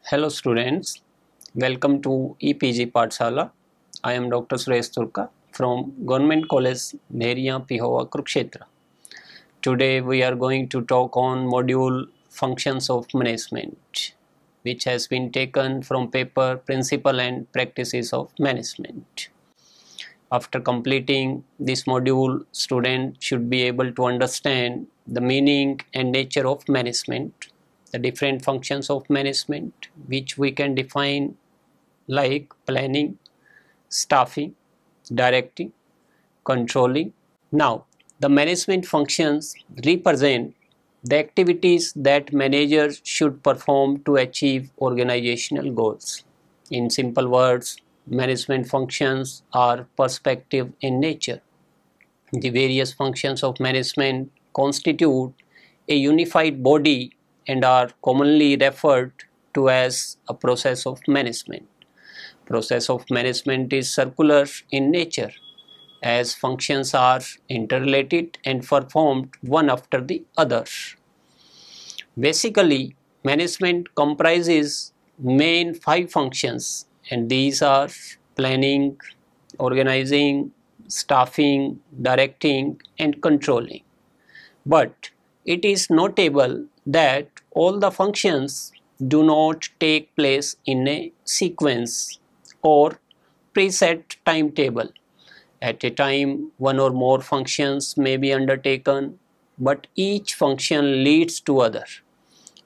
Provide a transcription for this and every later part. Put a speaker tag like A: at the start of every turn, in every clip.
A: Hello students, welcome to EPG Pathshala. I am Dr. Suresh Turka from Government College, Nehriya, Pihova, Kurukshetra. Today we are going to talk on module Functions of Management, which has been taken from paper Principle and Practices of Management. After completing this module, students should be able to understand the meaning and nature of management, the different functions of management, which we can define like planning, staffing, directing, controlling. Now, the management functions represent the activities that managers should perform to achieve organizational goals. In simple words, management functions are perspective in nature. The various functions of management constitute a unified body and are commonly referred to as a process of management. Process of management is circular in nature, as functions are interrelated and performed one after the other. Basically, management comprises main 5 functions, and these are planning, organizing, staffing, directing, and controlling. But it is notable that all the functions do not take place in a sequence or preset timetable. At a time, one or more functions may be undertaken, but each function leads to other.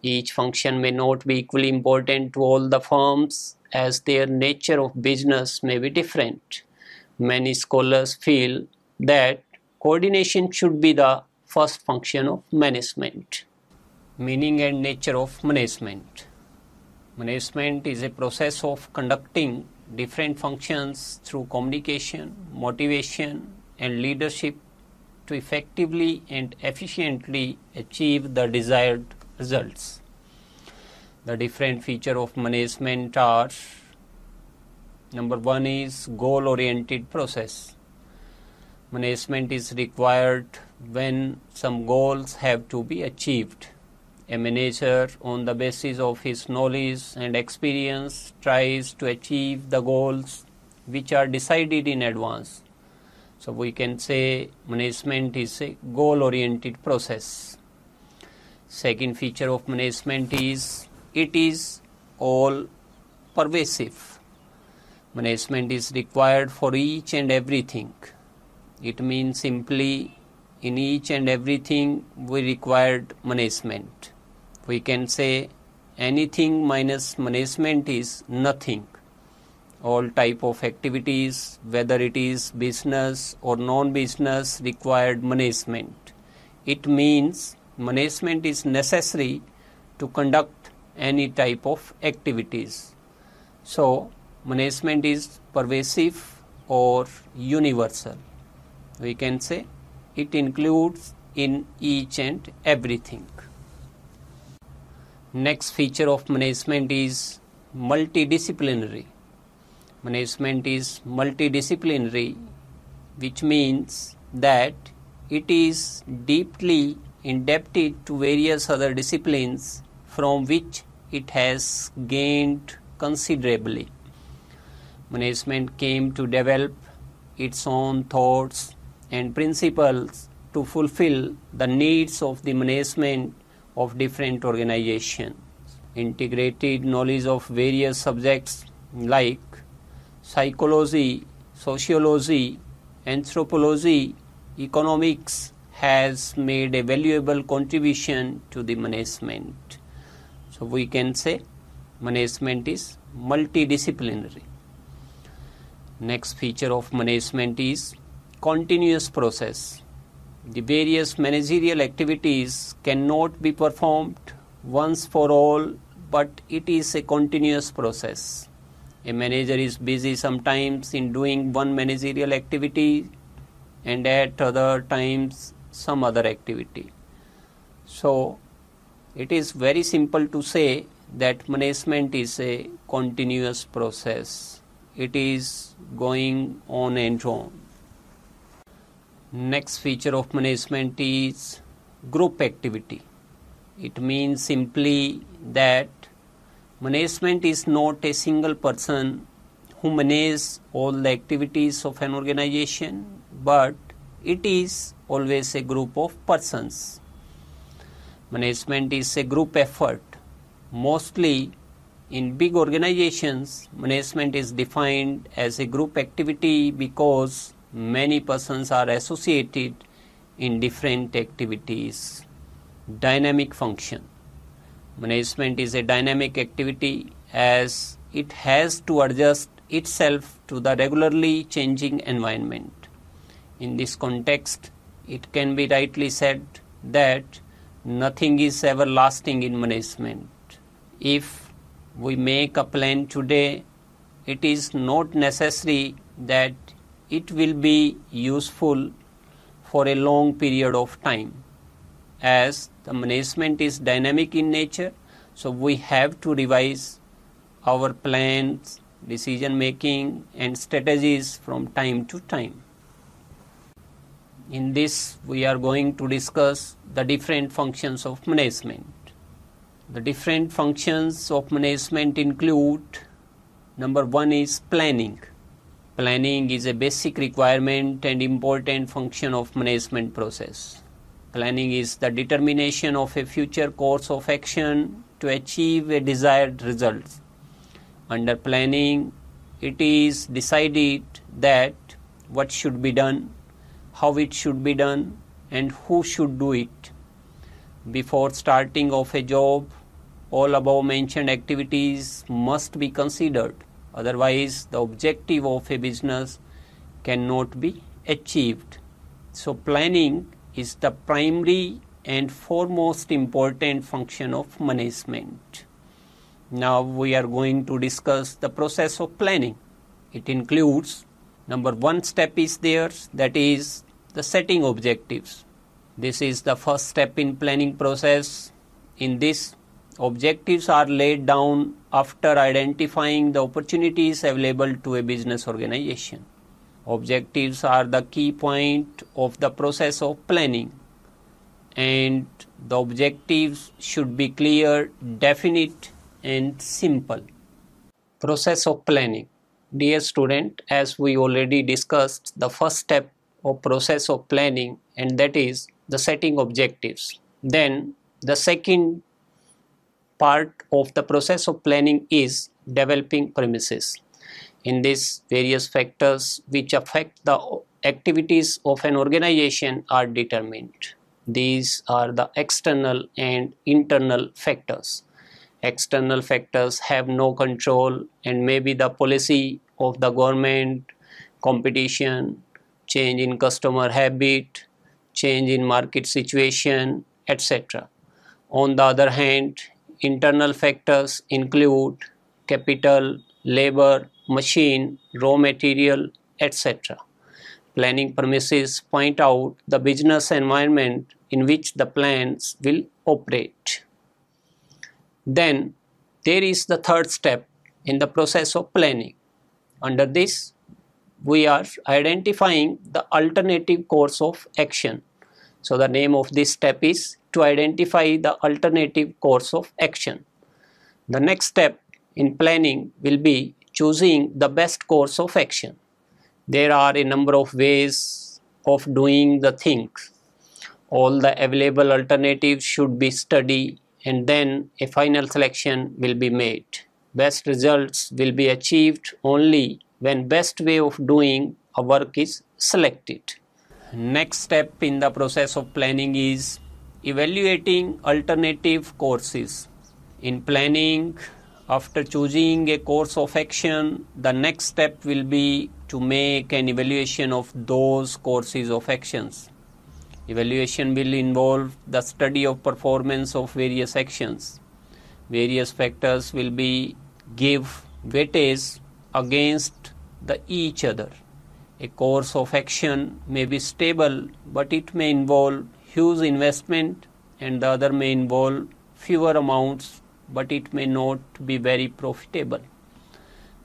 A: Each function may not be equally important to all the firms, as their nature of business may be different. Many scholars feel that coordination should be the first function of management. Meaning and nature of management. Management is a process of conducting different functions through communication, motivation, and leadership to effectively and efficiently achieve the desired results. The different features of management are: number 1 is goal-oriented process. Management is required when some goals have to be achieved. A manager, on the basis of his knowledge and experience, tries to achieve the goals which are decided in advance. So we can say management is a goal-oriented process. Second feature of management is it is all pervasive. Management is required for each and everything. It means simply in each and everything we required management. We can say anything minus management is nothing. All type of activities, whether it is business or non-business, required management. It means management is necessary to conduct any type of activities. So, management is pervasive or universal. We can say it includes in each and everything. Next feature of management is multidisciplinary. Management is multidisciplinary, which means that it is deeply indebted to various other disciplines from which it has gained considerably. Management came to develop its own thoughts and principles to fulfill the needs of the management of different organizations. Integrated knowledge of various subjects like psychology, sociology, anthropology, economics has made a valuable contribution to the management. So we can say management is multidisciplinary. Next feature of management is continuous process. The various managerial activities cannot be performed once for all, but it is a continuous process. A manager is busy sometimes in doing one managerial activity and at other times some other activity. So, it is very simple to say that management is a continuous process. It is going on and on. Next feature of management is group activity. It means simply that Management is not a single person who manages all the activities of an organization, but it is always a group of persons. Management is a group effort. Mostly in big organizations, management is defined as a group activity because many persons are associated in different activities. Dynamic function. Management is a dynamic activity as it has to adjust itself to the regularly changing environment. In this context, it can be rightly said that nothing is everlasting in management. If we make a plan today, it is not necessary that it will be useful for a long period of time. As the management is dynamic in nature, so we have to revise our plans, decision making and strategies from time to time. In this, we are going to discuss the different functions of management. The different functions of management include, number one is planning. Planning is a basic requirement and important function of management process. Planning is the determination of a future course of action to achieve a desired result. Under planning, it is decided that what should be done, how it should be done, and who should do it. Before starting of a job, all above mentioned activities must be considered. Otherwise, the objective of a business cannot be achieved. So, planning is the primary and foremost important function of management. Now we are going to discuss the process of planning. It includes, number one step is there, that is the setting objectives. This is the first step in planning process. In this, objectives are laid down after identifying the opportunities available to a business organization. Objectives are the key point of the process of planning, and the objectives should be clear, definite and simple. Process of planning. Dear student, as we already discussed the first step of process of planning, and that is the setting objectives. Then the second part of the process of planning is developing premises. In this, various factors which affect the activities of an organization are determined. These are the external and internal factors. External factors have no control and may be the policy of the government, competition, change in customer habit, change in market situation, etc. On the other hand, internal factors include capital, labor, machine, raw material, etc. Planning premises point out the business environment in which the plants will operate. Then there is the third step in the process of planning. Under this, we are identifying the alternative course of action. So the name of this step is to identify the alternative course of action. The next step in planning will be choosing the best course of action. There are a number of ways of doing the things. All the available alternatives should be studied and then a final selection will be made. Best results will be achieved only when best way of doing a work is selected. Next step in the process of planning is evaluating alternative courses. In planning, after choosing a course of action, the next step will be to make an evaluation of those courses of actions. Evaluation will involve the study of performance of various actions. Various factors will be give weightage against each other. A course of action may be stable, but it may involve huge investment, and the other may involve fewer amounts, but it may not be very profitable.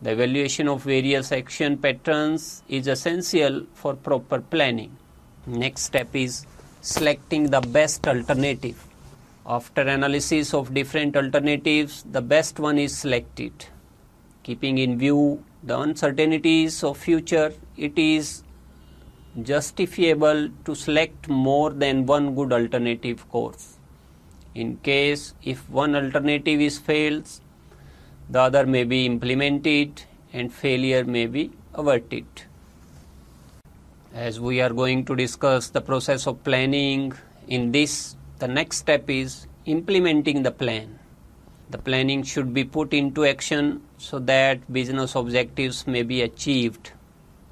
A: The evaluation of various action patterns is essential for proper planning. Next step is selecting the best alternative. After analysis of different alternatives, the best one is selected. Keeping in view the uncertainties of future, it is justifiable to select more than one good alternative course. In case if one alternative is fails, the other may be implemented and failure may be averted. As we are going to discuss the process of planning, in this the next step is implementing the plan. The planning should be put into action so that business objectives may be achieved.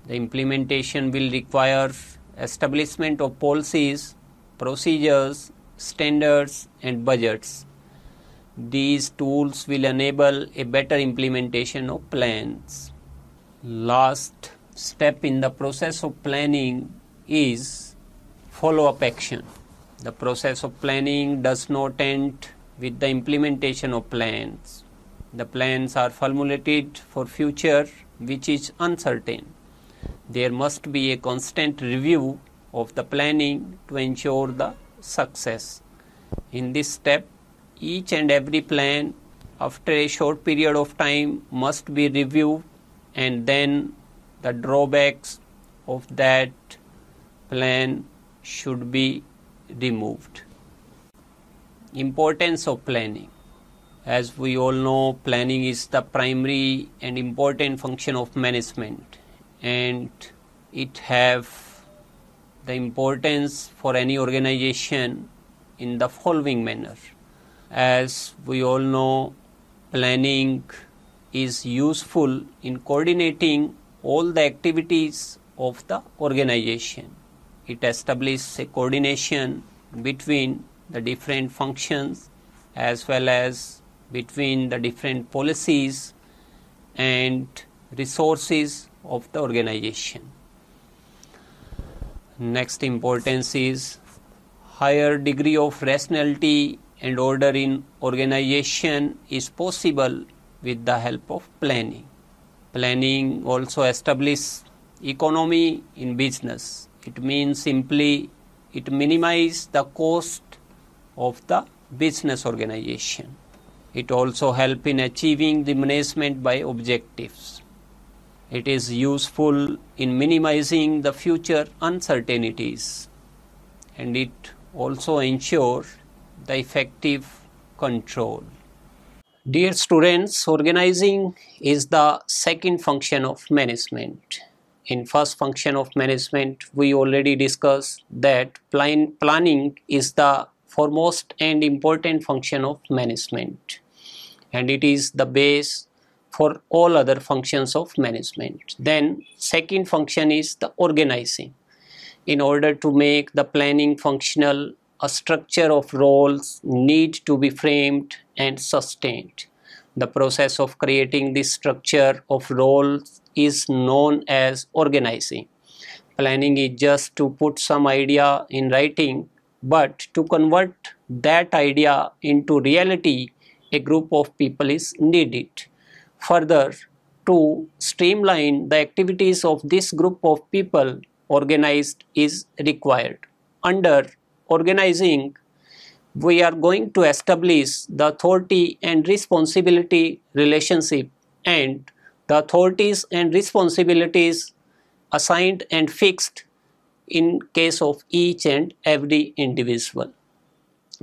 A: The implementation will require establishment of policies, procedures, standards and budgets. These tools will enable a better implementation of plans. Last step in the process of planning is follow-up action. The process of planning does not end with the implementation of plans. The plans are formulated for future which is uncertain. There must be a constant review of the planning to ensure the success. In this step, each and every plan after a short period of time must be reviewed, and then the drawbacks of that plan should be removed. Importance of planning. As we all know, planning is the primary and important function of management, and it have the importance for any organization in the following manner. As we all know, planning is useful in coordinating all the activities of the organization. It establishes a coordination between the different functions as well as between the different policies and resources of the organization. Next importance is higher degree of rationality and order in organization is possible with the help of planning. Planning also establishes economy in business. It means simply it minimizes the cost of the business organization. It also helps in achieving the management by objectives. It is useful in minimizing the future uncertainties, and it also ensures the effective control. Dear students, organizing is the second function of management. In first function of management, we already discussed that planning is the foremost and important function of management, and it is the base for all other functions of management. Then second function is the organizing. In order to make the planning functional, a structure of roles need to be framed and sustained. The process of creating this structure of roles is known as organizing. Planning is just to put some idea in writing, but to convert that idea into reality, a group of people is needed. Further, to streamline the activities of this group of people, organized is required. Under organizing, we are going to establish the authority and responsibility relationship, and the authorities and responsibilities assigned and fixed in case of each and every individual.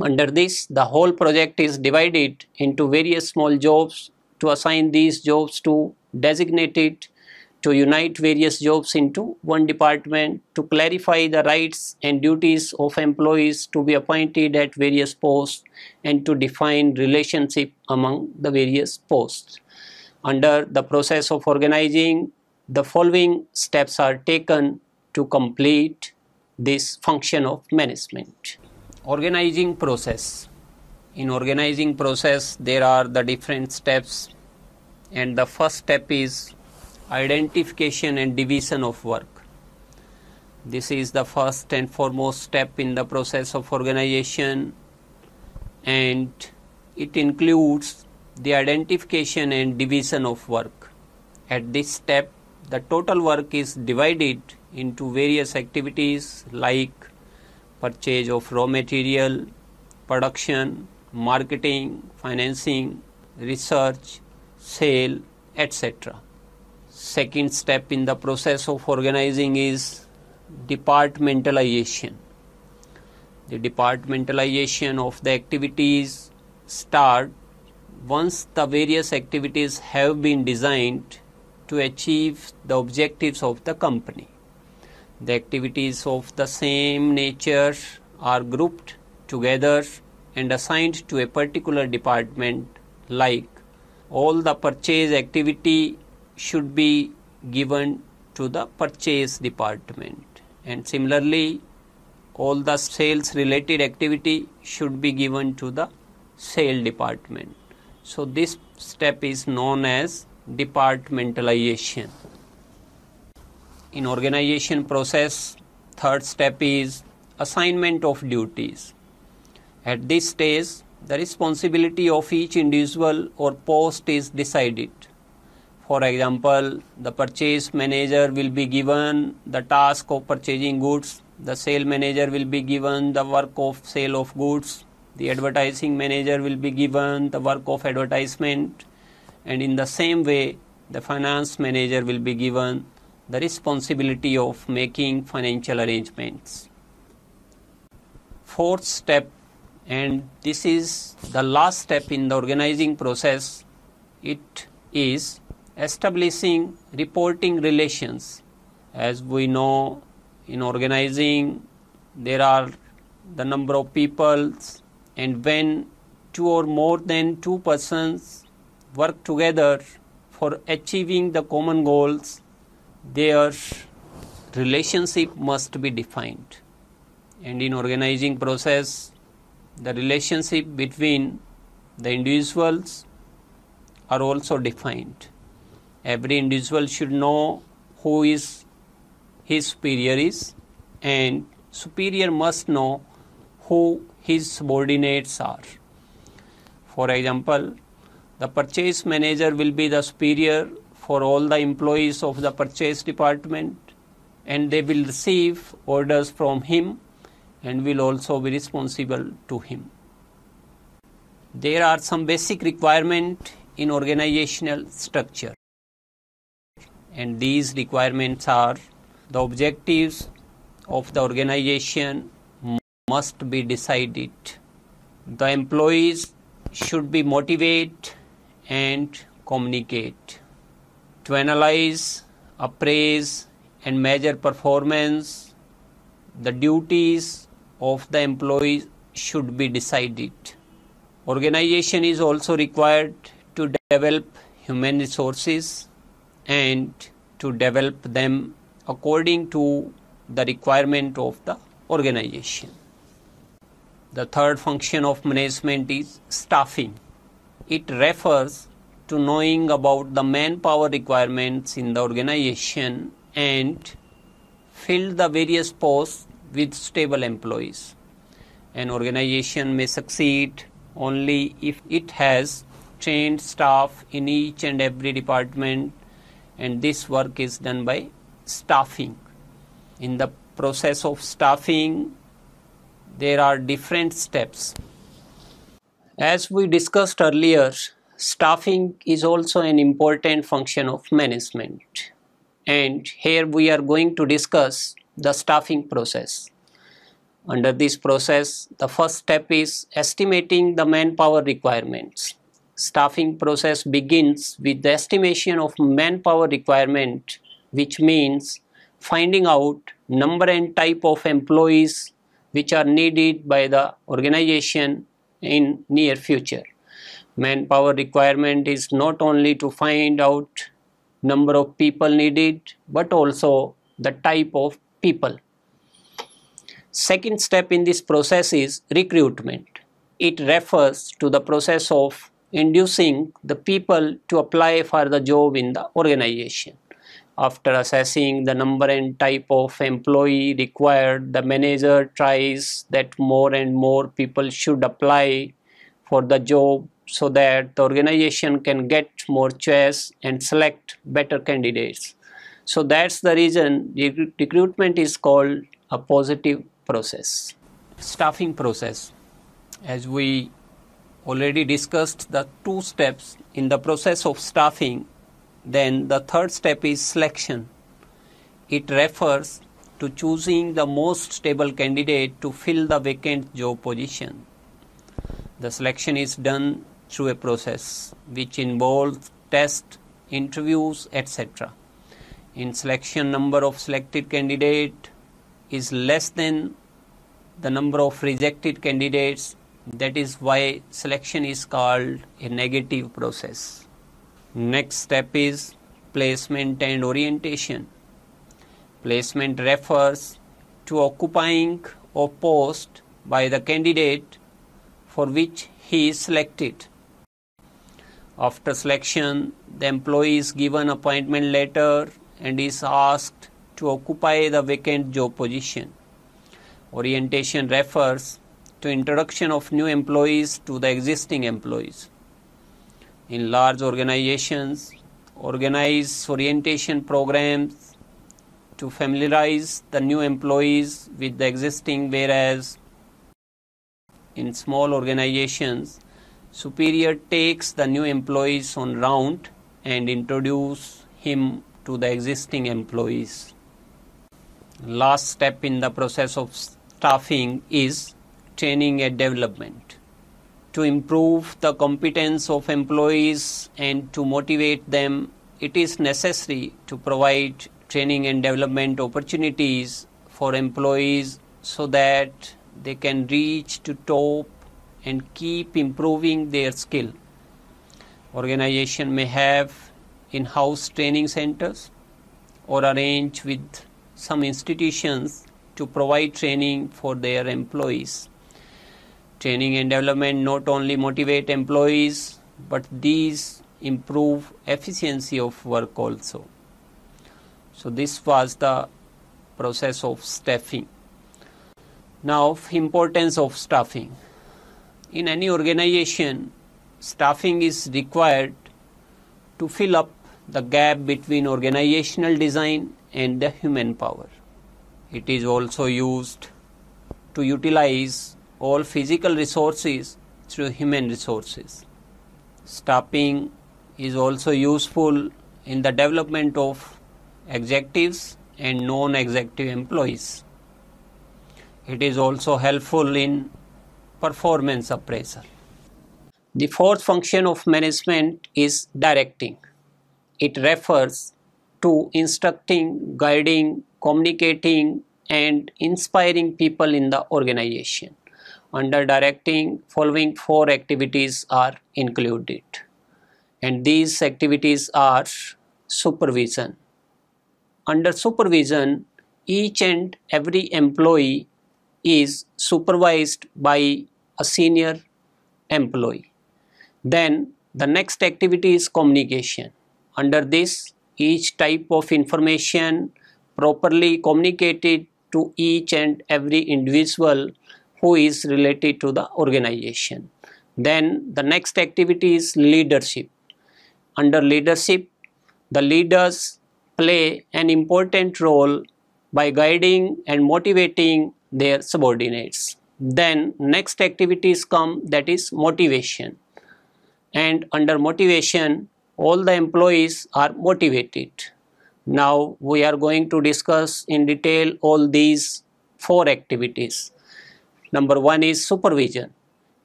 A: Under this, the whole project is divided into various small jobs. To assign these jobs to designate it, to unite various jobs into one department, to clarify the rights and duties of employees to be appointed at various posts, and to define relationship among the various posts. Under the process of organizing, the following steps are taken to complete this function of management. Organizing process. In organizing process, there are the different steps, and the first step is identification and division of work. This is the first and foremost step in the process of organization, and it includes the identification and division of work. At this step, the total work is divided into various activities like purchase of raw material, production, marketing, financing, research, sale, etc. Second step in the process of organizing is departmentalization. The departmentalization of the activities start once the various activities have been designed to achieve the objectives of the company. The activities of the same nature are grouped together and assigned to a particular department, like all the purchase activity should be given to the purchase department, and similarly all the sales related activity should be given to the sale department. So this step is known as departmentalization. In organization process, third step is assignment of duties. At this stage, the responsibility of each individual or post is decided. For example, the purchase manager will be given the task of purchasing goods, the sale manager will be given the work of sale of goods, the advertising manager will be given the work of advertisement, and in the same way, the finance manager will be given the responsibility of making financial arrangements. Fourth step, and this is the last step in the organizing process, it is establishing reporting relations. As we know, in organizing there are the number of people, and when two or more than two persons work together for achieving the common goals, their relationship must be defined. And in organizing process, the relationship between the individuals are also defined. Every individual should know who is his superior is, and superior must know who his subordinates are. For example, the purchase manager will be the superior for all the employees of the purchase department, and they will receive orders from him and will also be responsible to him. There are some basic requirements in organizational structure, and these requirements are: the objectives of the organization must be decided, the employees should be motivated and communicate. To analyze, appraise and measure performance, the duties of the employees should be decided. Organization is also required to develop human resources and to develop them according to the requirement of the organization. The third function of management is staffing. It refers to knowing about the manpower requirements in the organization and fill the various posts with stable employees. An organization may succeed only if it has trained staff in each and every department, and this work is done by staffing. In the process of staffing, there are different steps. As we discussed earlier, staffing is also an important function of management, and here we are going to discuss the staffing process. Under this process, the first step is estimating the manpower requirements. Staffing process begins with the estimation of manpower requirement, which means finding out number and type of employees which are needed by the organization in near future. Manpower requirement is not only to find out number of people needed, but also the type of people. Second step in this process is recruitment. It refers to the process of inducing the people to apply for the job in the organization. After assessing the number and type of employee required, the manager tries that more and more people should apply for the job so that the organization can get more choice and select better candidates. So that's the reason recruitment is called a positive process. Staffing process. As we already discussed the two steps in the process of staffing, then the third step is selection. It refers to choosing the most stable candidate to fill the vacant job position. The selection is done through a process which involves tests, interviews, etc. In selection, number of selected candidate is less than the number of rejected candidates. That is why selection is called a negative process. Next step is placement and orientation. Placement refers to occupying a post by the candidate for which he is selected. After selection, the employee is given appointment letter and is asked to occupy the vacant job position. Orientation refers to introduction of new employees to the existing employees. In large organizations, organize orientation programs to familiarize the new employees with the existing, whereas in small organizations, superior takes the new employees on round and introduce him to the existing employees. Last step in the process of staffing is training and development. To improve the competence of employees and to motivate them, it is necessary to provide training and development opportunities for employees so that they can reach to top and keep improving their skill. Organization may have in-house training centers or arrange with some institutions to provide training for their employees. Training and development not only motivate employees, but these improve efficiency of work also. So this was the process of staffing. Now, importance of staffing. In any organization, staffing is required to fill up the gap between organizational design and the human power. It is also used to utilize all physical resources through human resources. Staffing is also useful in the development of executives and non-executive employees. It is also helpful in performance appraisal. The fourth function of management is directing. It refers to instructing, guiding, communicating, and inspiring people in the organization. Under directing, following four activities are included, and these activities are supervision. Under supervision, each and every employee is supervised by a senior employee. Then the next activity is communication. Under this, each type of information properly communicated to each and every individual who is related to the organization. Then the next activity is leadership. Under leadership, the leaders play an important role by guiding and motivating their subordinates. Then next activities come, that is motivation. And under motivation, all the employees are motivated. Now we are going to discuss in detail all these four activities. Number one is supervision.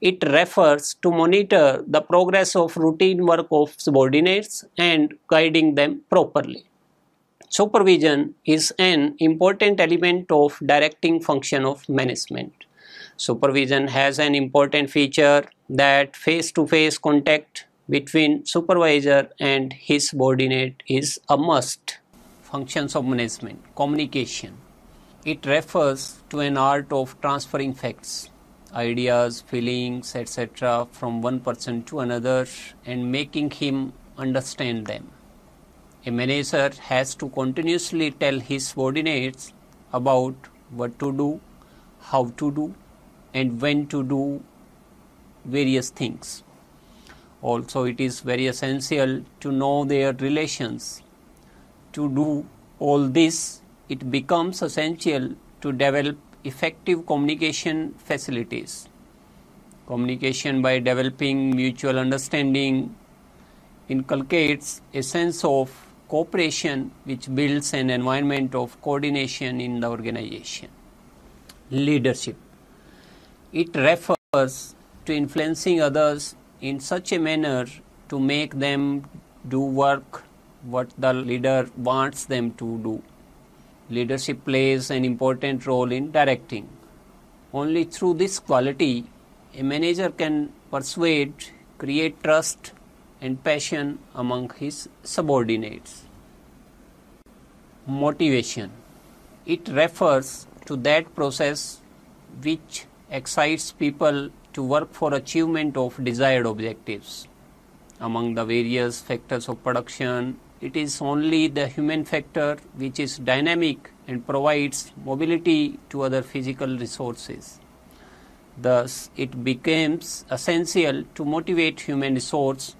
A: It refers to monitor the progress of routine work of subordinates and guiding them properly. Supervision is an important element of directing function of management. Supervision has an important feature that face-to-face contact between supervisor and his subordinate is a must. Functions of management. Communication. It refers to an art of transferring facts, ideas, feelings, etc. from one person to another and making him understand them. A manager has to continuously tell his subordinates about what to do, how to do, and when to do various things. Also, it is very essential to know their relations. To do all this, it becomes essential to develop effective communication facilities. Communication by developing mutual understanding inculcates a sense of cooperation which builds an environment of coordination in the organization. Leadership. It refers to influencing others in such a manner to make them do work what the leader wants them to do. Leadership plays an important role in directing. Only through this quality, a manager can persuade, create trust and passion among his subordinates. Motivation. It refers to that process which excites people to work for achievement of desired objectives. Among the various factors of production, it is only the human factor which is dynamic and provides mobility to other physical resources. Thus, it becomes essential to motivate human resource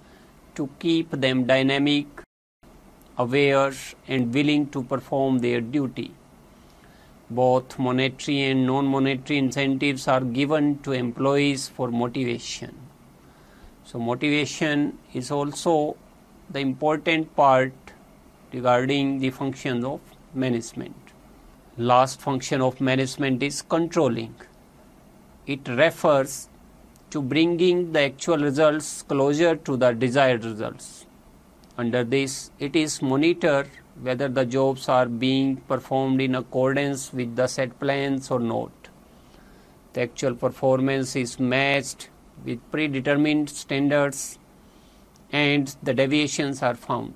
A: to keep them dynamic, aware and willing to perform their duty. Both monetary and non-monetary incentives are given to employees for motivation. So, motivation is also the important part regarding the functions of management. Last function of management is controlling. It refers to bringing the actual results closer to the desired results. Under this, it is monitor whether the jobs are being performed in accordance with the set plans or not. The actual performance is matched with predetermined standards and the deviations are found.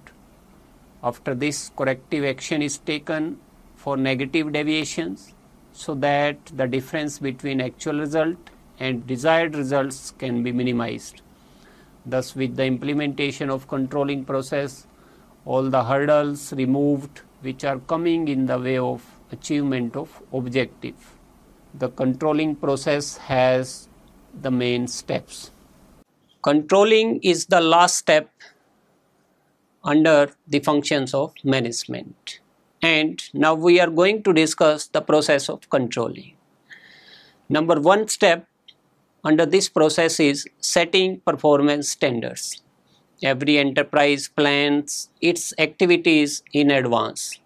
A: After this, corrective action is taken for negative deviations so that the difference between actual result and desired results can be minimized. Thus, with the implementation of controlling process, all the hurdles removed which are coming in the way of achievement of objective. The controlling process has the main steps. Controlling is the last step under the functions of management. And now we are going to discuss the process of controlling. Number one step under this process is setting performance standards. Every enterprise plans its activities in advance.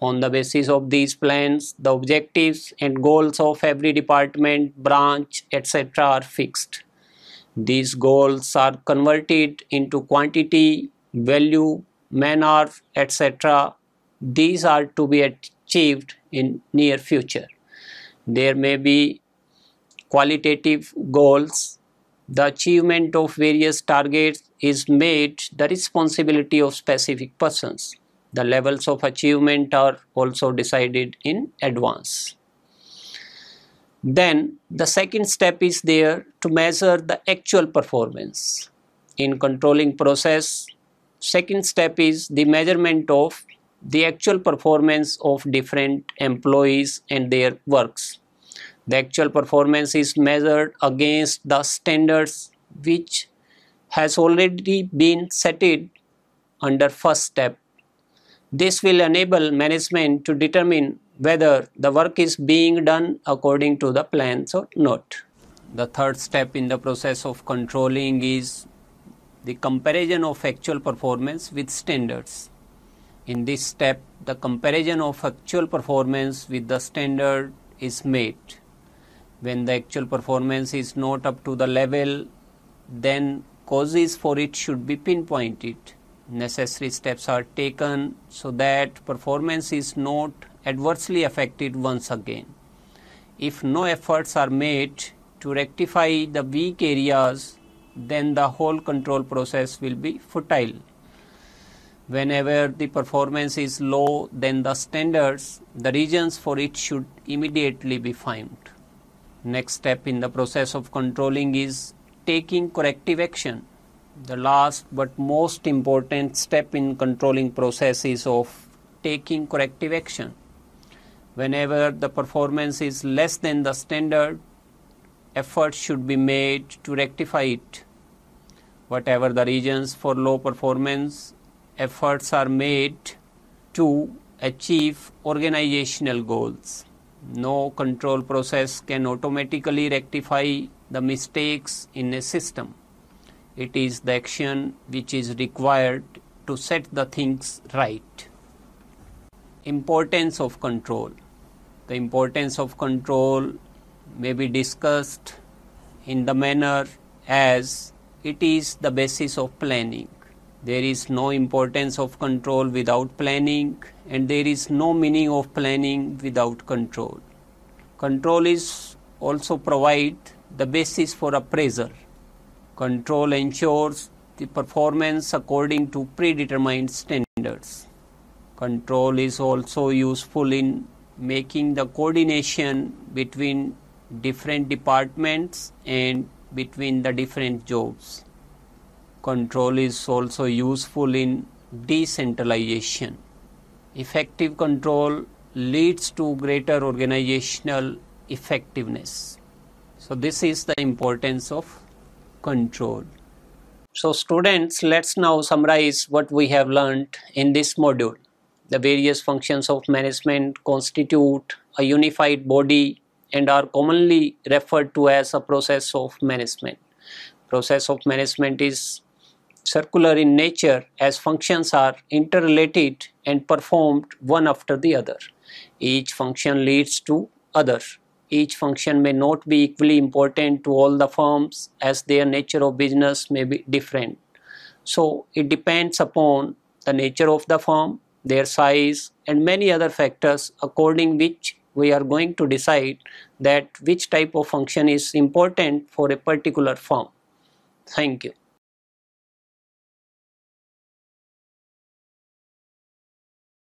A: On the basis of these plans, the objectives and goals of every department, branch, etc. are fixed. These goals are converted into quantity, value, man-hour, etc. These are to be achieved in near future. There may be qualitative goals. The achievement of various targets is made the responsibility of specific persons. The levels of achievement are also decided in advance. Then the second step is there to measure the actual performance. In controlling process, second step is the measurement of the actual performance of different employees and their works. The actual performance is measured against the standards which has already been set under first step. This will enable management to determine whether the work is being done according to the plans or not. The third step in the process of controlling is the comparison of actual performance with standards. In this step, the comparison of actual performance with the standard is made. When the actual performance is not up to the level, then causes for it should be pinpointed. Necessary steps are taken so that performance is not adversely affected once again. If no efforts are made to rectify the weak areas, then the whole control process will be futile. Whenever the performance is low, then the standards, the reasons for it should immediately be found. Next step in the process of controlling is taking corrective action. The last but most important step in controlling process is of taking corrective action. Whenever the performance is less than the standard, efforts should be made to rectify it. Whatever the reasons for low performance, efforts are made to achieve organizational goals. No control process can automatically rectify the mistakes in a system. It is the action which is required to set the things right. Importance of control. The importance of control may be discussed in the manner as it is the basis of planning. There is no importance of control without planning, and there is no meaning of planning without control. Control is also provide the basis for appraisal. Control ensures the performance according to predetermined standards. Control is also useful in making the coordination between different departments and between the different jobs. Control is also useful in decentralization. Effective control leads to greater organizational effectiveness. So this is the importance of control. So students, let's now summarize what we have learned in this module. The various functions of management constitute a unified body and are commonly referred to as a process of management. Process of management is circular in nature as functions are interrelated and performed one after the other. Each function leads to other. Each function may not be equally important to all the firms as their nature of business may be different. So it depends upon the nature of the firm, their size and many other factors according which we are going to decide that which type of function is important for a particular firm. Thank you.